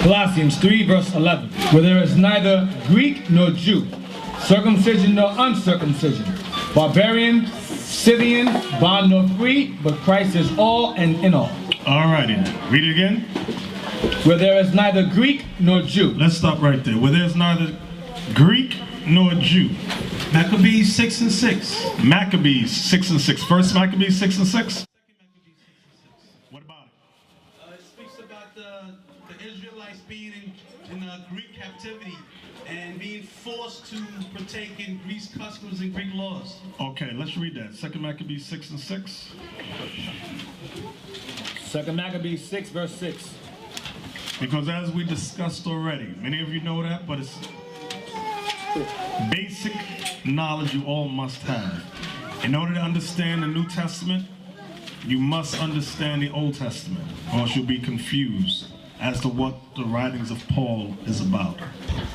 Colossians 3 verse 11, where there is neither Greek nor Jew, circumcision nor uncircumcision, barbarian, Scythian, bond nor free, but Christ is all and in all. All righty then. Read it again. Where there is neither Greek nor Jew. Let's stop right there. Where there's neither Greek nor Jew. Maccabees 6 and 6. Maccabees 6 and 6. First Maccabees 6 and 6. What about it? It speaks about the Israelites being in Greek captivity and being forced to partake in Greek customs and Greek laws. Okay, let's read that. Second Maccabees 6 and 6. Second Maccabees 6 verse 6. Because as we discussed already, many of you know that, but it's basic knowledge you all must have. In order to understand the New Testament, you must understand the Old Testament, or else you'll be confused as to what the writings of Paul is about.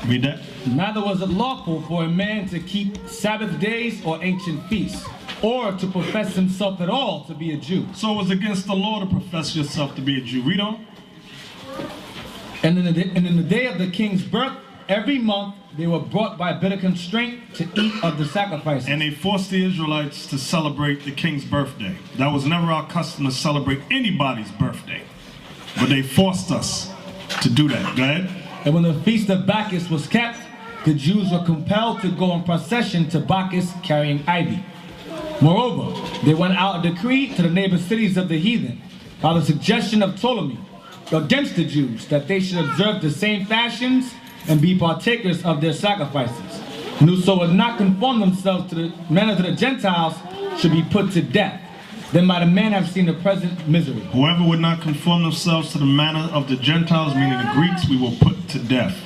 Read that. Neither was it lawful for a man to keep Sabbath days or ancient feasts, or to profess himself at all to be a Jew. So it was against the law to profess yourself to be a Jew. Read on. And in the day of the king's birth, every month they were brought by bitter constraint to eat of the sacrifices. And they forced the Israelites to celebrate the king's birthday. That was never our custom to celebrate anybody's birthday. But they forced us to do that. Go ahead. And when the feast of Bacchus was kept, the Jews were compelled to go in procession to Bacchus carrying ivy. Moreover, they went out a decree to the neighbor cities of the heathen by the suggestion of Ptolemy against the Jews, that they should observe the same fashions and be partakers of their sacrifices. And whoso would not conform themselves to the manner of the Gentiles should be put to death. Then might a man have seen the present misery. Whoever would not conform themselves to the manner of the Gentiles, meaning the Greeks, we will put to death.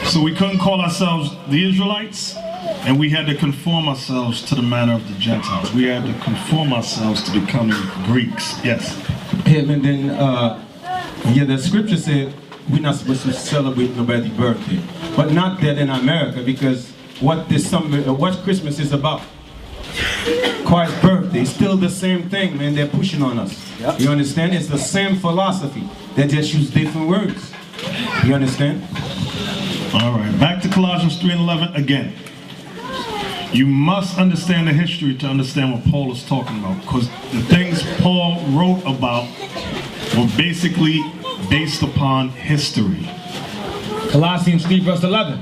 So we couldn't call ourselves the Israelites, and we had to conform ourselves to the manner of the Gentiles. We had to conform ourselves to becoming Greeks. Yes. And then, yeah, the scripture said we're not supposed to celebrate nobody's birthday, but not that in America, because what Christmas is about, Christ's birthday, still the same thing, man. They're pushing on us. Yep. You understand? It's the same philosophy. They just use different words. You understand? All right. Back to Colossians 3 and 11 again. You must understand the history to understand what Paul is talking about, because the things Paul wrote about were basically based upon history. Colossians 3 verse 11,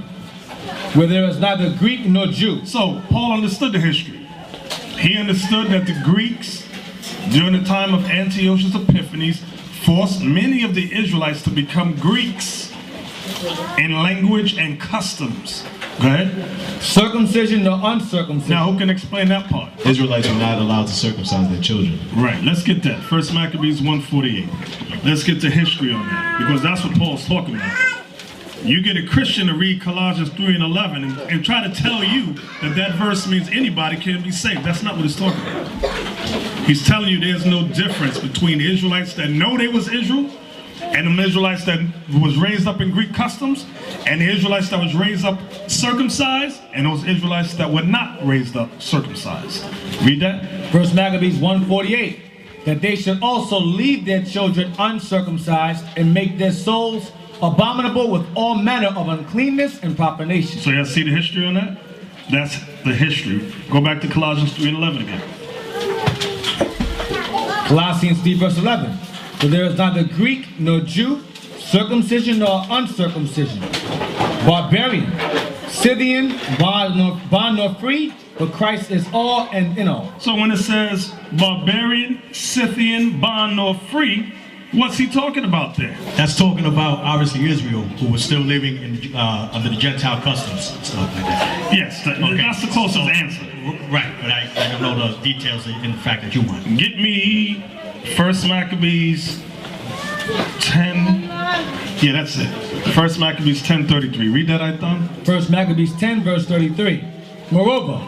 where there is neither Greek nor Jew. So Paul understood the history. He understood that the Greeks, during the time of Antiochus Epiphanes, forced many of the Israelites to become Greeks in language and customs. Go ahead. Circumcision or uncircumcision. Now, who can explain that part? Israelites are not allowed to circumcise their children. Right, let's get that. First Maccabees 1:48. Let's get the history on that, because that's what Paul's talking about. You get a Christian to read Colossians 3 and 11 and try to tell you that that verse means anybody can be saved. That's not what he's talking about. He's telling you there's no difference between the Israelites that know they was Israel and the Israelites that was raised up in Greek customs, and the Israelites that was raised up circumcised, and those Israelites that were not raised up circumcised. Read that. First Maccabees 1:48, that they should also leave their children uncircumcised and make their souls abominable with all manner of uncleanness and profanation. So you see the history on that? That's the history. Go back to Colossians 3 and 11 again. Colossians 3 verse 11. For there is neither Greek nor Jew, circumcision nor uncircumcision, barbarian, Scythian, bond nor free, but Christ is all and in all. So when it says barbarian, Scythian, bond nor free, what's he talking about there? That's talking about, obviously, Israel, who was still living in, under the Gentile customs and stuff like that. Yes, that's the closest answer. Right, but I don't know the details in the fact that you want. Get me First Maccabees 10. Yeah, that's it. First Maccabees 10:33. Read that, Aitan. First Maccabees 10 verse 33. Moreover,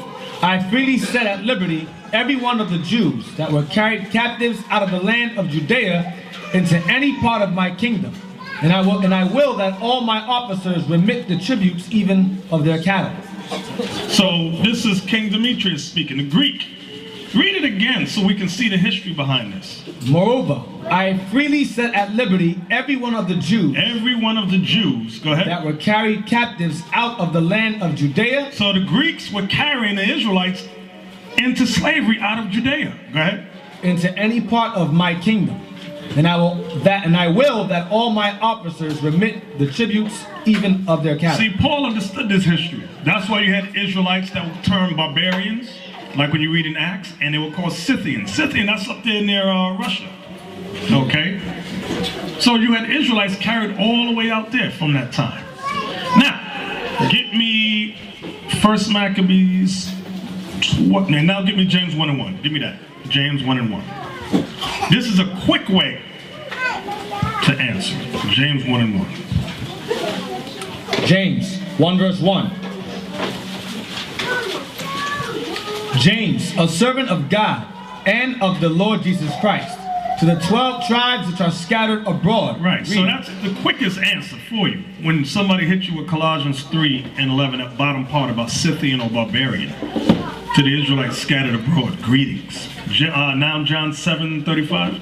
I freely set at liberty every one of the Jews that were carried captives out of the land of Judea into any part of my kingdom, And I will that all my officers remit the tributes even of their cattle. So this is King Demetrius speaking, the Greek. Read it again so we can see the history behind this. Moreover, I freely set at liberty every one of the Jews. Every one of the Jews, go ahead. That were carried captives out of the land of Judea. So the Greeks were carrying the Israelites into slavery out of Judea. Go ahead. Into any part of my kingdom. And I will that all my officers remit the tributes even of their cattle. See, Paul understood this history. That's why you had Israelites that were termed barbarians, like when you read in Acts, and they were called Scythians. Scythian, that's up there near Russia. Okay? So you had Israelites carried all the way out there from that time. Now, get me 1 Maccabees. Now get me James 1 and 1. Give me that. James 1 and 1. This is a quick way to answer. James 1 and 1. James 1 verse 1. James, a servant of God and of the Lord Jesus Christ, to the 12 tribes which are scattered abroad. Right, so that's the quickest answer for you. When somebody hits you with Colossians 3 and 11, that bottom part about Scythian or barbarian, to the Israelites scattered abroad, greetings. Now John 7:35.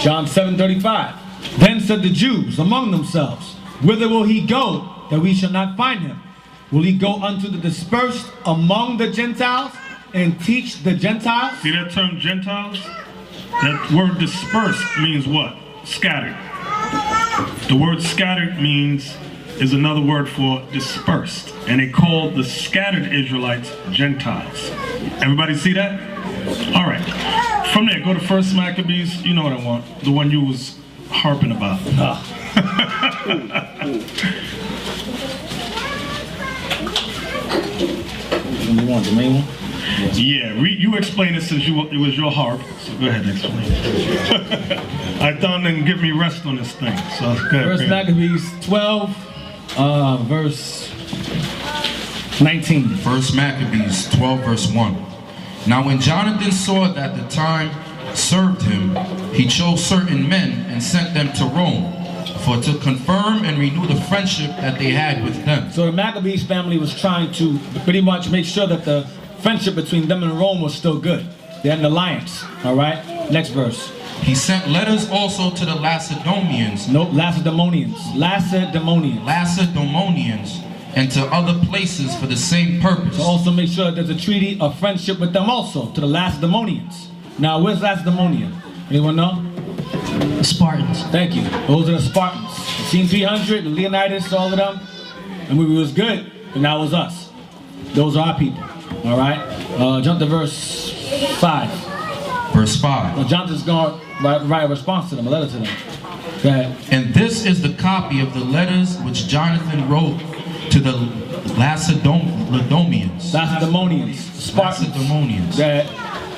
John 7:35. Then said the Jews among themselves, whither will he go, that we shall not find him? Will he go unto the dispersed among the Gentiles and teach the Gentiles? See that term Gentiles? That word dispersed means what? Scattered. The word scattered is another word for dispersed. And they called the scattered Israelites Gentiles. Everybody see that? All right. From there, go to 1 Maccabees. You know what I want. The one you was harping about. You want the main one? Yeah, you explain it since it was your harp. So go ahead and explain it. I thought they didn't give me rest on this thing. So go ahead. 1 Maccabees 12, verse 19. 1 Maccabees 12 verse 1. Now when Jonathan saw that the time served him, he chose certain men and sent them to Rome, for to confirm and renew the friendship that they had with them. So the Maccabees family was trying to pretty much make sure that the friendship between them and Rome was still good. They had an alliance. All right. Next verse. He sent letters also to the Lacedaemonians. Nope, Lacedaemonians. Lacedaemonians and to other places for the same purpose. To also make sure that there's a treaty of friendship with them also, to the Lacedaemonians. Now, where's Lacedaemonia? Anyone know? Spartans. Thank you. Those are the Spartans. Team 300, the Leonidas, all of them. And we was good, and that was us. Those are our people. All right? Jump to verse 5. Verse 5. Well, Jonathan's going to write a response to them, a letter to them. Go ahead. And this is the copy of the letters which Jonathan wrote to the Lacedaemonians. Spartans. Go ahead.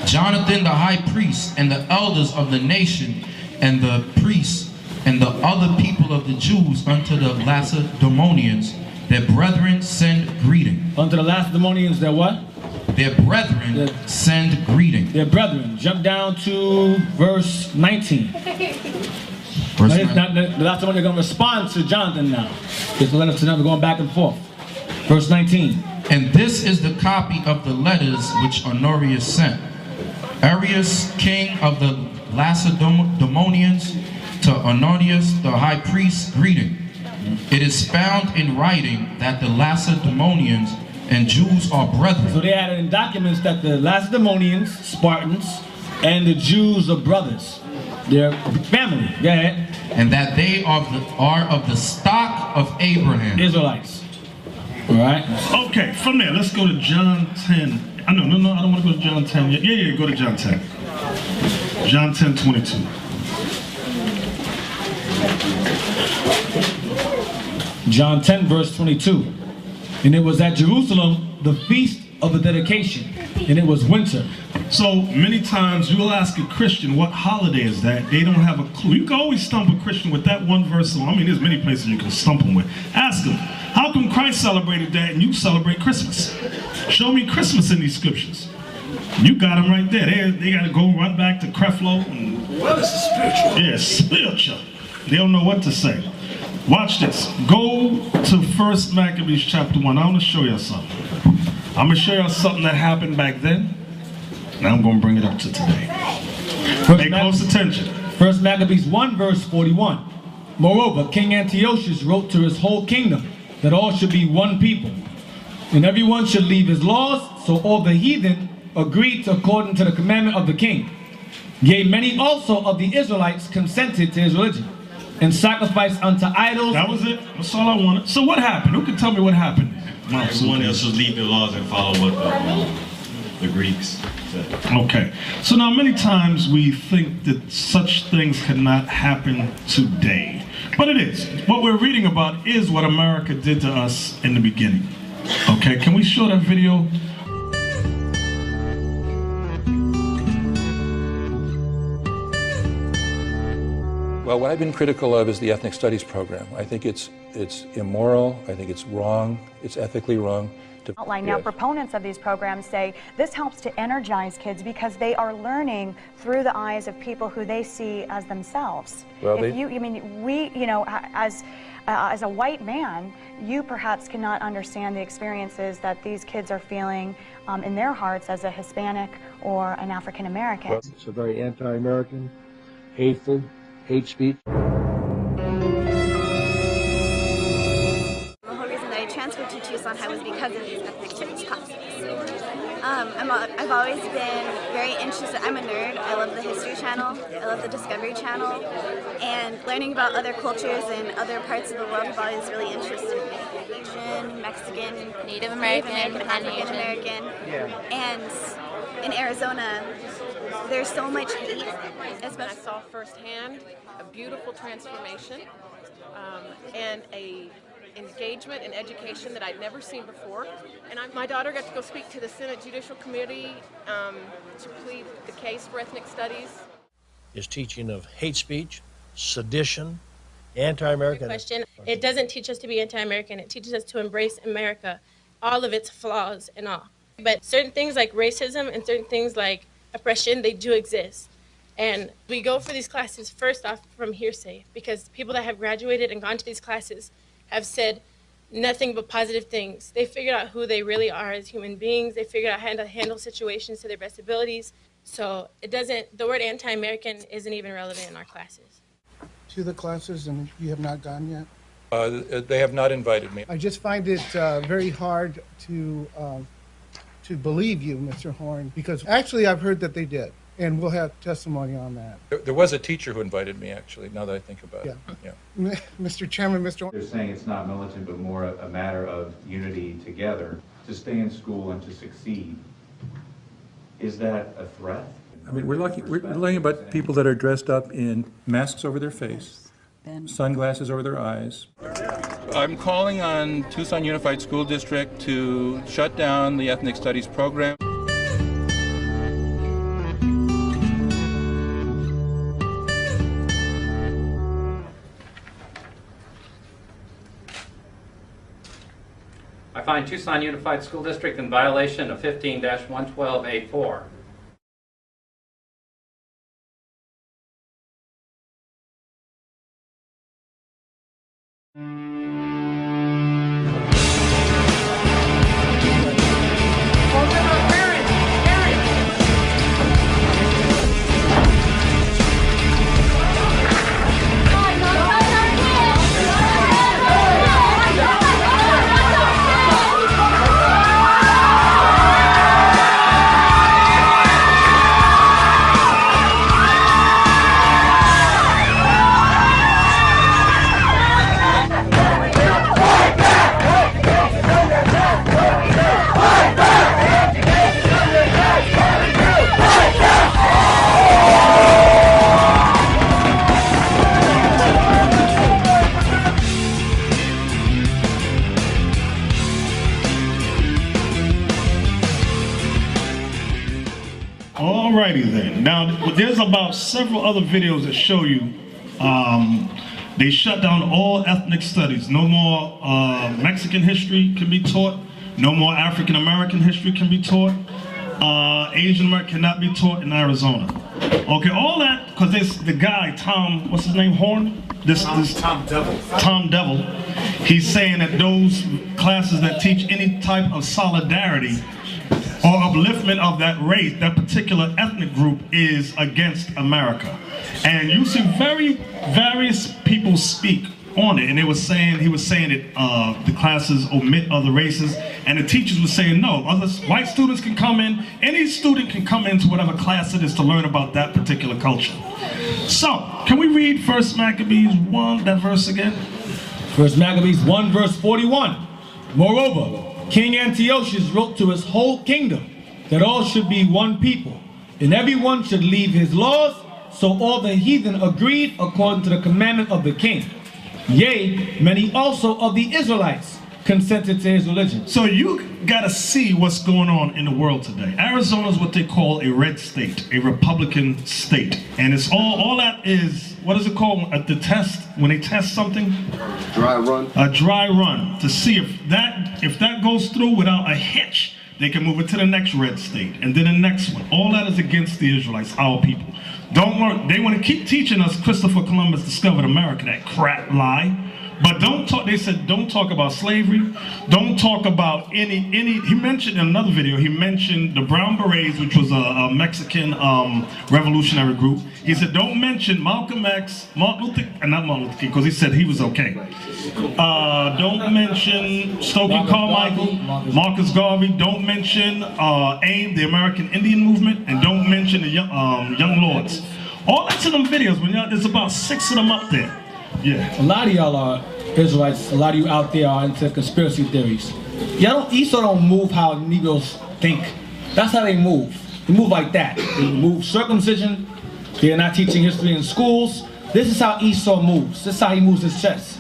Jonathan the high priest and the elders of the nation and the priests and the other people of the Jews unto the Lacedaemonians, their brethren send greeting. Unto the Lacedaemonians, their what? Their brethren send greeting. Their brethren. Jump down to verse 19. Verse The Lacedaemonians are going to respond to Jonathan now. It's the letter to them going back and forth. Verse 19. And this is the copy of the letters which Honorius sent. Arius, king of the Lacedaemonians, to Honorius the high priest, greeting. It is found in writing that the Lacedaemonians and Jews are brethren. So they had in documents that the Lacedaemonians, Spartans, and the Jews are brothers. They're family. Go ahead. And that they are of the stock of Abraham. Israelites. All right. Okay, from there, let's go to John 10. No, I don't want to go to John 10 yet. Yeah, go to John 10. John 10:22. John 10 verse 22. And it was at Jerusalem, the feast of the dedication, and it was winter. So many times you'll ask a Christian what holiday is that, they don't have a clue. You can always stump a Christian with that one verse. I mean, there's many places you can stump them with. Ask them, how come Christ celebrated that and you celebrate Christmas? Show me Christmas in these scriptures. You got them right there. They got to go run back to Creflo. Well, this is spiritual. Yeah, spiritual. They don't know what to say. Watch this. Go to 1 Maccabees chapter 1. I want to show you something. I'm going to show you something that happened back then, and I'm going to bring it up to today. Pay close attention. 1 Maccabees 1 verse 41. Moreover, King Antiochus wrote to his whole kingdom that all should be one people, and everyone should leave his laws, so all the heathen agreed according to the commandment of the king. Yea, many also of the Israelites consented to his religion, and sacrificed unto idols. That was it. That's all I wanted. So what happened? Who can tell me what happened? Everyone else should leave their laws and follow what the Greeks said. Okay. So now many times we think that such things cannot happen today. But it is. What we're reading about is what America did to us in the beginning. Okay, can we show that video? Well, what I've been critical of is the ethnic studies program. I think it's immoral, I think it's wrong, it's ethically wrong. Outline. Now, proponents of these programs say this helps to energize kids because they are learning through the eyes of people who they see as themselves. Well, as a white man, you perhaps cannot understand the experiences that these kids are feeling in their hearts as a Hispanic or an African American. Well, it's a very anti-American, hateful, hate speech. Transferred to Tucson High was because of these ethnic studies classes. I've always been very interested. I'm a nerd. I love the History Channel. I love the Discovery Channel. And learning about other cultures and other parts of the world have always really interested me. Asian, Mexican, Native American, African American. And in Arizona, there's so much hate. I saw firsthand a beautiful transformation and a engagement and education that I'd never seen before. And my daughter got to go speak to the Senate Judicial Committee to plead the case for ethnic studies. Is teaching of hate speech, sedition, anti-American. Good question. It doesn't teach us to be anti-American. It teaches us to embrace America, all of its flaws and all. But certain things like racism and certain things like oppression, they do exist. And we go for these classes first off from hearsay, because people that have graduated and gone to these classes have said nothing but positive things. They figured out who they really are as human beings. They figured out how to handle situations to their best abilities. So the word anti-American isn't even relevant in our classes. To the classes, and you have not gone yet? They have not invited me. I just find it very hard to believe you, Mr. Horn, because actually I've heard that they did. And we'll have testimony on that. There was a teacher who invited me, actually, now that I think about it. Yeah. Mr. Chairman, Mr. They're saying it's not militant, but more a matter of unity together to stay in school and to succeed. Is that a threat? I mean, we're learning about people that are dressed up in masks over their face, sunglasses over their eyes. I'm calling on Tucson Unified School District to shut down the ethnic studies program. I find Tucson Unified School District in violation of 15-112A4. Alrighty then. Now, there's about several other videos that show you they shut down all ethnic studies. No more Mexican history can be taught. No more African American history can be taught. Asian American cannot be taught in Arizona. Okay, all that, because there's the guy, Tom, what's his name, Horn? Tom Devil. Tom Devil. He's saying that those classes that teach any type of solidarity or upliftment of that race, that particular ethnic group, is against America. And you see various people speak on it, and he was saying that the classes omit other races, and the teachers were saying no, other white students can come in, any student can come into whatever class it is to learn about that particular culture. So, can we read 1 Maccabees 1, that verse again? 1 Maccabees 1 verse 41. Moreover, King Antiochus wrote to his whole kingdom that all should be one people, and everyone should leave his laws, so all the heathen agreed according to the commandment of the king. Yea, many also of the Israelites consented to his religion. So you gotta see what's going on in the world today. Arizona is what they call a red state, a Republican state. And it's all that is, what is it called at the test, when they test something? Dry run. A dry run, to see if that goes through without a hitch, they can move it to the next red state, and then the next one. All that is against the Israelites, our people. Don't worry, they want to keep teaching us Christopher Columbus discovered America, that crap lie. But don't talk, they said, don't talk about slavery. Don't talk about any, he mentioned in another video, he mentioned the Brown Berets, which was a Mexican revolutionary group. He said, don't mention Malcolm X, not Martin Luther King, because he said he was okay. Don't mention Stokely Carmichael, Marcus Garvey. Don't mention AIM, the American Indian Movement, and don't mention the Young Lords. All that's in them videos, but there's about 6 of them up there. Yeah. A lot of y'all are Israelites, a lot of you out there are into conspiracy theories. Esau don't move how Negroes think. That's how they move. They move like that. They move circumcision. They're not teaching history in schools. This is how Esau moves. This is how he moves his chest.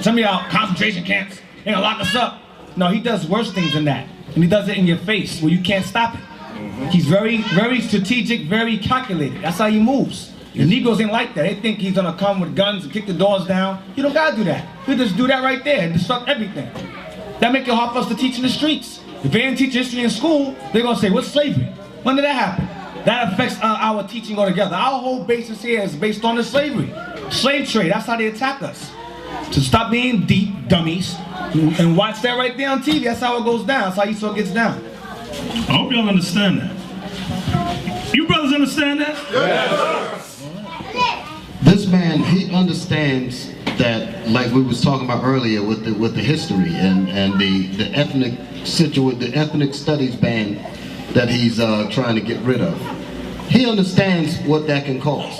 Tell me how concentration camps, they're gonna lock us up. No, he does worse things than that. And he does it in your face where you can't stop it. He's very strategic, very calculated. That's how he moves. The Negroes ain't like that. They think he's gonna come with guns and kick the doors down. You don't gotta do that. You just do that right there and disrupt everything. That make it hard for us to teach in the streets. If they didn't teach history in school, they're gonna say, what's slavery? When did that happen? That affects our teaching altogether. Our whole basis here is based on the slavery. Slave trade, that's how they attack us. So stop being deep dummies and watch that right there on TV. That's how it goes down. That's how Esau gets down. I hope y'all understand that. You brothers understand that? Yes. This man, he understands that, like we was talking about earlier with the history and the ethnic the ethnic studies ban that he's trying to get rid of. He understands what that can cause.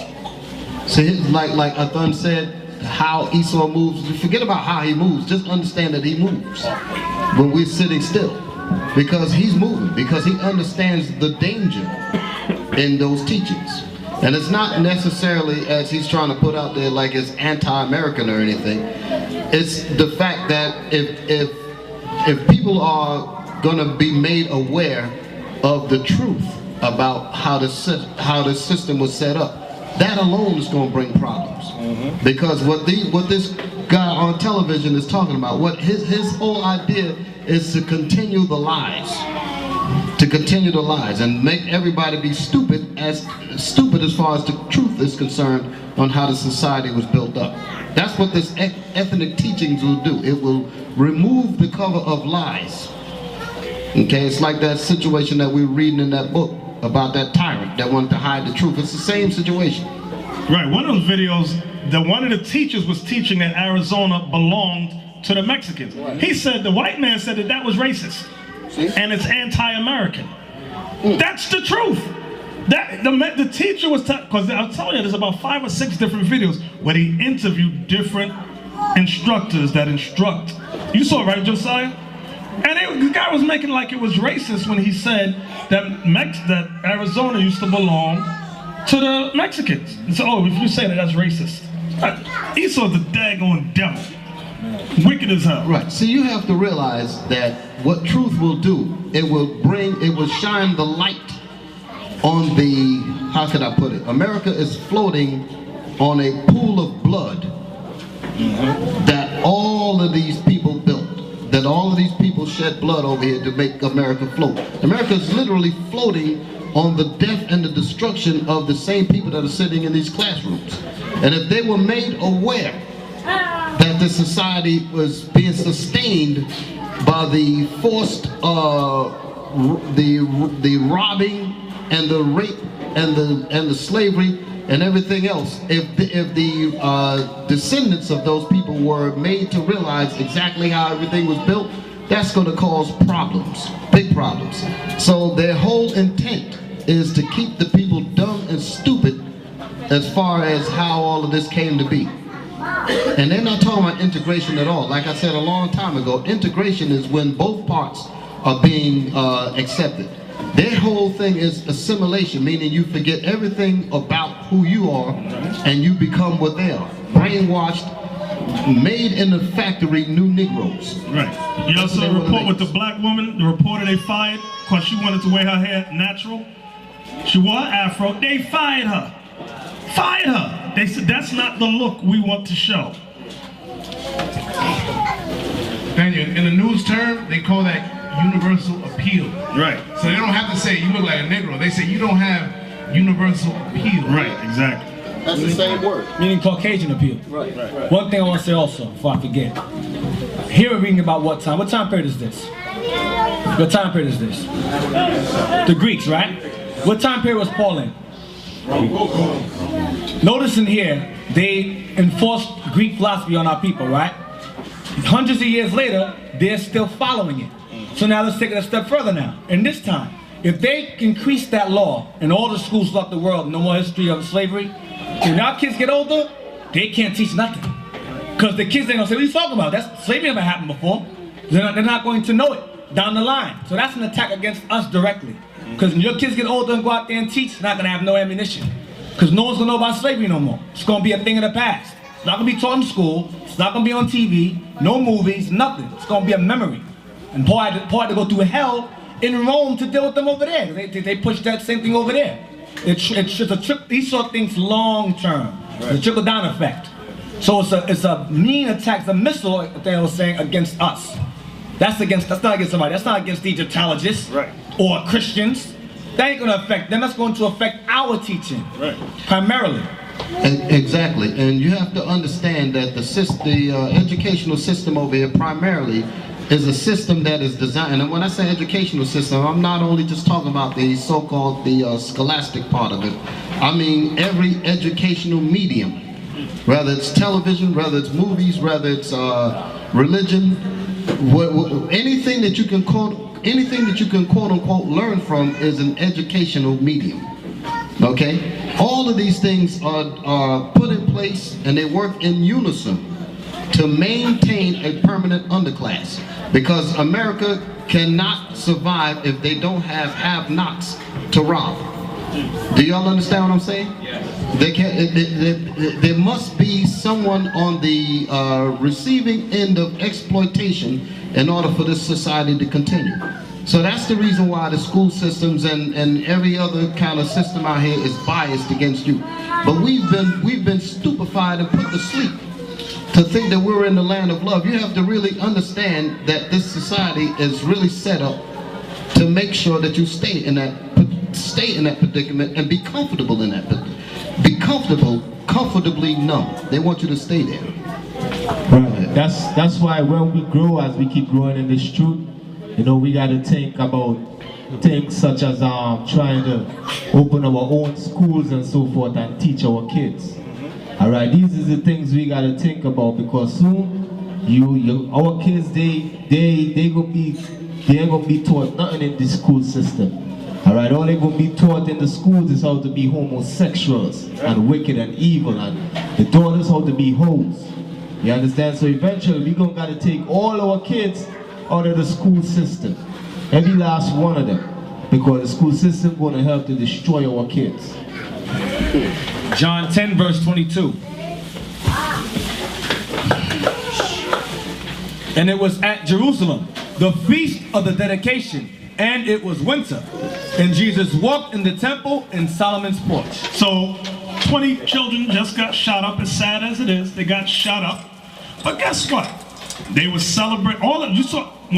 So like Athan said, how Esau moves, forget about how he moves, just understand that he moves when we're sitting still. Because he's moving, because he understands the danger in those teachings. And it's not necessarily, as he's trying to put out there, like it's anti-American or anything. It's the fact that if people are gonna be made aware of the truth about how the system was set up, that alone is gonna bring problems. Because what this guy on television is talking about, what his whole idea is to continue the lies. To continue the lies and make everybody be stupid as far as the truth is concerned on how the society was built up. That's what this ethnic teachings will do. It will remove the cover of lies. Okay, it's like that situation that we were reading in that book about that tyrant that wanted to hide the truth. It's the same situation. Right, one of those videos that one of the teachers was teaching that Arizona belonged to the Mexicans. He said, the white man said that was racist. And it's anti-American. That's the truth. The teacher was, because I'm telling you, there's about 5 or 6 different videos where he interviewed different instructors that instruct. You saw it, right, Josiah? And the guy was making like it was racist when he said that Arizona used to belong to the Mexicans. And so, oh, if you say that's racist. Esau's the daggone devil. Wicked as hell. Right. So you have to realize that what truth will do, it will shine the light on the, how could I put it? America is floating on a pool of blood that all of these people built, that all of these people shed blood over here to make America float. America is literally floating on the death and the destruction of the same people that are sitting in these classrooms. And if they were made aware that the society was being sustained by the forced, the robbing and the rape and the slavery and everything else, if the descendants of those people were made to realize exactly how everything was built, that's going to cause problems, big problems. So their whole intent is to keep the people dumb and stupid as far as how all of this came to be. And they're not talking about integration at all. Like I said a long time ago, integration is when both parts are being accepted. Their whole thing is assimilation, meaning you forget everything about who you are and you become what they are. Brainwashed, made in the factory new Negroes. Right. You also report with the black woman, the reporter they fired because she wanted to wear her hair natural. She wore an afro. They fired her. Fired her. They said that's not the look we want to show. And in the news term, they call that universal appeal. Right. So they don't have to say you look like a Negro. They say you don't have universal appeal. Right, exactly. That's the same word. Meaning Caucasian appeal. Right. One thing I want to say also, before I forget. Here we're reading about what time. What time period is this? What time period is this? The Greeks, right? What time period was Paul in? Notice in here, they enforced Greek philosophy on our people, right? Hundreds of years later, they're still following it. So now let's take it a step further now. In this time, if they increase that law in all the schools throughout the world, no more history of slavery, when our kids get older, they can't teach nothing. Because the kids ain't gonna say, what are you talking about? That's slavery never happened before. They're not going to know it down the line. So that's an attack against us directly. Because when your kids get older and go out there and teach, they're not gonna have no ammunition. Because no one's gonna know about slavery no more. It's gonna be a thing of the past. It's not gonna be taught in school. It's not gonna be on TV. No movies, nothing. It's gonna be a memory. And Paul had to go through hell in Rome to deal with them over there. They pushed that same thing over there. It's just a trick. He saw things long term. Right. The trickle down effect. So it's a mean attack, it's a missile they were saying against us. That's not against somebody. That's not against Egyptologists or Christians. That ain't gonna affect them. That's going to affect our teaching primarily. Exactly, and you have to understand that the educational system over here primarily is a system that is designed, and when I say educational system, I'm not only just talking about the so-called scholastic part of it. I mean every educational medium, whether it's television, whether it's movies, whether it's religion, anything that you can quote unquote learn from is an educational medium. Okay, all of these things are put in place and they work in unison to maintain a permanent underclass, because America cannot survive if they don't have-nots to rob. Do y'all understand what I'm saying? Yes. There must be someone on the receiving end of exploitation in order for this society to continue. So that's the reason why the school systems and every other kind of system out here is biased against you. But we've been stupefied and put to sleep to think that we're in the land of love. You have to really understand that this society is really set up to make sure that you stay in that predicament and be comfortable in that. Be comfortably numb. They want you to stay there. Right. That's why when we grow, as we keep growing in this truth, you know, we got to think about things such as trying to open our own schools and so forth and teach our kids. All right, these are the things we got to think about, because soon our kids they ain't gonna be taught nothing in the school system. All right, all they're gonna be taught in the schools is how to be homosexuals and wicked and evil, and the daughters how to be hoes. You understand? So eventually we gonna gotta take all our kids out of the school system, every last one of them, because the school system gonna help to destroy our kids. John 10 verse 22. And it was at Jerusalem, the feast of the dedication, and it was winter. And Jesus walked in the temple in Solomon's porch. So 20 children just got shot up, as sad as it is, they got shot up. But guess what? They were celebrating, when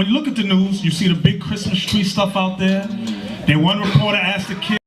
you look at the news, you see the big Christmas tree stuff out there. Then one reporter asked the kid,